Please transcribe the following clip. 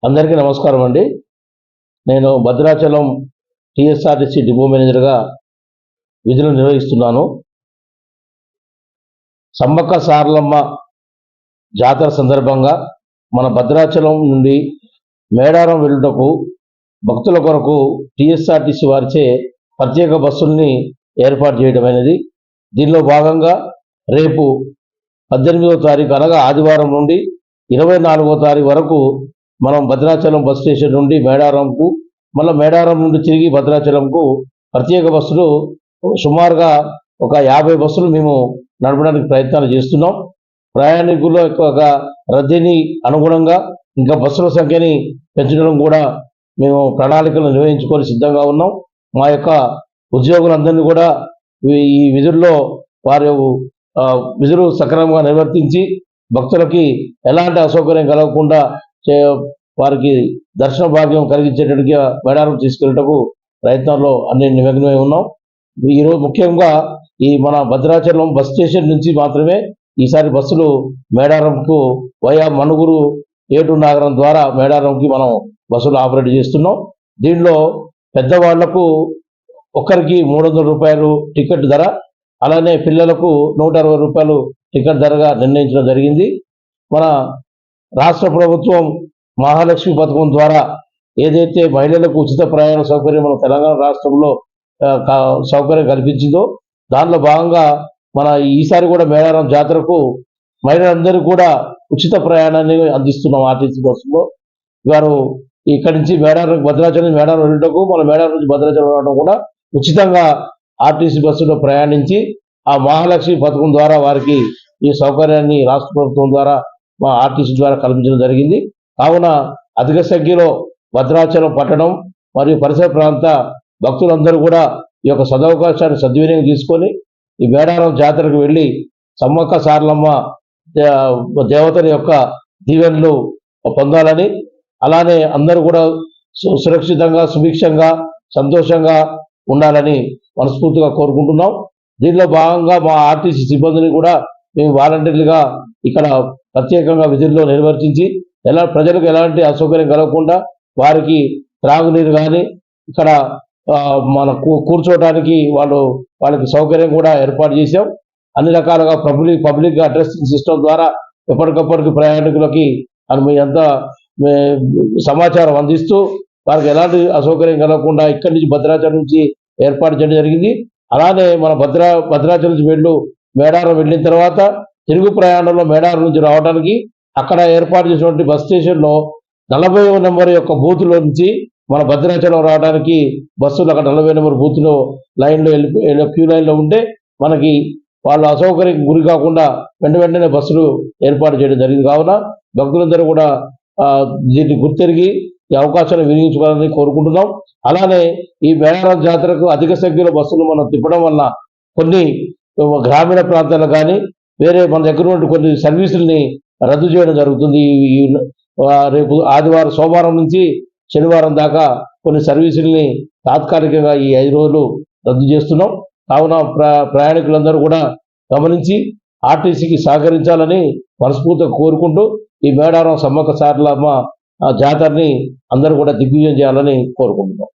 అందరికీ నమస్కారం అండి. నేను భద్రాచలం టీఎస్ఆర్టీసీ డిపో మేనేజర్గా విధులు నిర్వహిస్తున్నాను. సమ్మక్క సారలమ్మ జాతర సందర్భంగా మన భద్రాచలం నుండి మేడారం వెళ్ళుటకు భక్తుల కొరకు టీఎస్ఆర్టీసీ వారిచే ప్రత్యేక బస్సుల్ని ఏర్పాటు చేయడం అనేది. దీనిలో భాగంగా రేపు 18వ తారీఖు అనగా ఆదివారం నుండి 24వ తారీఖు వరకు మనం భద్రాచలం బస్ స్టేషన్ నుండి మేడారంకు, మళ్ళీ మేడారం నుండి తిరిగి భద్రాచలంకు ప్రత్యేక బస్సులు సుమారుగా ఒక 50 బస్సులు మేము నడపడానికి ప్రయత్నాలు చేస్తున్నాం. ప్రయాణికుల యొక్క రద్దీని అనుగుణంగా ఇంకా బస్సుల సంఖ్యని పెంచడం కూడా మేము ప్రణాళికలు నిర్వహించుకొని సిద్ధంగా ఉన్నాం. మా యొక్క ఉద్యోగులందరినీ కూడా ఈ విధుల్లో వారి విధులు సక్రమంగా నిర్వర్తించి భక్తులకి ఎలాంటి అసౌకర్యం కలగకుండా వారికి దర్శన భాగ్యం కలిగించేటట్టుగా మేడారం తీసుకెళ్ళటకు ప్రయత్నాల్లో అన్ని నిమగ్నమై ఉన్నాం. ఈరోజు ముఖ్యంగా ఈ మన భద్రాచలం బస్ స్టేషన్ నుంచి మాత్రమే ఈసారి బస్సులు మేడారంకు వయా మనుగురు ఏటూరు నాగరం ద్వారా మేడారంకి మనం బస్సులు ఆపరేట్ చేస్తున్నాం. దీనిలో పెద్దవాళ్లకు ఒక్కరికి 300 రూపాయలు టికెట్ ధర, అలానే పిల్లలకు 160 రూపాయలు టికెట్ ధరగా నిర్ణయించడం జరిగింది. మన రాష్ట్ర ప్రభుత్వం మహాలక్ష్మి పథకం ద్వారా ఏదైతే మహిళలకు ఉచిత ప్రయాణ సౌకర్యం మన తెలంగాణ రాష్ట్రంలో సౌకర్యం కల్పించిందో దానిలో భాగంగా మన ఈసారి కూడా మేడారం జాతరకు మహిళలందరూ కూడా ఉచిత ప్రయాణాన్ని అందిస్తున్నాం. ఆర్టీసీ బస్సులో వారు ఇక్కడి నుంచి మేడారం భద్రాచలం మేడారం వెళ్ళటకు, మన మేడారం నుంచి భద్రాచలం రావడం కూడా ఉచితంగా ఆర్టీసీ బస్సులో ప్రయాణించి ఆ మహాలక్ష్మి పథకం ద్వారా వారికి ఈ సౌకర్యాన్ని రాష్ట్ర ప్రభుత్వం ద్వారా మా ఆర్టీసీ ద్వారా కల్పించడం జరిగింది. కావున అధిక సంఖ్యలో భద్రాచలం పట్టణం మరియు పరిసర ప్రాంత భక్తులందరూ కూడా ఈ యొక్క సదవకాశాన్ని సద్వినియోగం తీసుకొని ఈ మేడారం జాతరకు వెళ్ళి సమ్మక్క సారలమ్మ దేవతల యొక్క దీవెనలు పొందాలని, అలానే అందరూ కూడా సురక్షితంగా సుభిక్షంగా సంతోషంగా ఉండాలని మనస్ఫూర్తిగా కోరుకుంటున్నాం. దీనిలో భాగంగా మా ఆర్టీసీ సిబ్బందిని కూడా మేము వాలంటీర్లుగా ఇక్కడ ప్రత్యేకంగా విధుల్లో నిర్వర్తించి ప్రజలకు ఎలాంటి అసౌకర్యం కలగకుండా వారికి త్రాగునీరు కానీ ఇక్కడ మన కూర్చోవడానికి వాళ్ళకి సౌకర్యం కూడా ఏర్పాటు చేశాం. అన్ని రకాలుగా పబ్లిక్ అడ్రసింగ్ సిస్టమ్ ద్వారా ఎప్పటికప్పటికి ప్రయాణికులకి మీ అంతా సమాచారం అందిస్తూ వారికి ఎలాంటి అసౌకర్యం కలగకుండా ఇక్కడి నుంచి భద్రాచలం నుంచి ఏర్పాటు చేయడం జరిగింది. అలానే మన భద్రాచలం నుంచి మేడారం వెళ్ళిన తర్వాత తిరుగు ప్రయాణంలో మేడారం నుంచి రావడానికి అక్కడ ఏర్పాటు చేసినటువంటి బస్ స్టేషన్లో 40వ నెంబర్ యొక్క బూత్లో నుంచి మన భద్రాచలం రావడానికి బస్సులు అక్కడ 40వ నెంబర్ బూత్లో లైన్లో క్యూ లైన్లో ఉంటే మనకి వాళ్ళు అసౌకర్యం గురి కాకుండా వెంటనే బస్సులు ఏర్పాటు చేయడం జరిగింది. కావున భక్తులందరూ కూడా దీన్ని గుర్తెరిగి ఈ అవకాశాన్ని వినియోగించుకోవాలని కోరుకుంటున్నాం. అలానే ఈ మేడారం జాతరకు అధిక సంఖ్యలో బస్సులు మనం తిప్పడం వల్ల కొన్ని గ్రామీణ ప్రాంతాలకు కానీ వేరే మన దగ్గర ఉన్న కొన్ని సర్వీసుల్ని రద్దు చేయడం జరుగుతుంది. రేపు ఆదివారం సోమవారం నుంచి శనివారం దాకా కొన్ని సర్వీసుల్ని తాత్కాలికంగా ఈ 5 రోజులు రద్దు చేస్తున్నాం. కావున ప్రయాణికులందరూ కూడా గమనించి ఆర్టీసీకి సహకరించాలని మనస్ఫూర్తిగా కోరుకుంటూ ఈ మేడారం సమ్మక్క సారలమ్మ జాతరని అందరూ కూడా దిగ్విజయం చేయాలని కోరుకుంటున్నాం.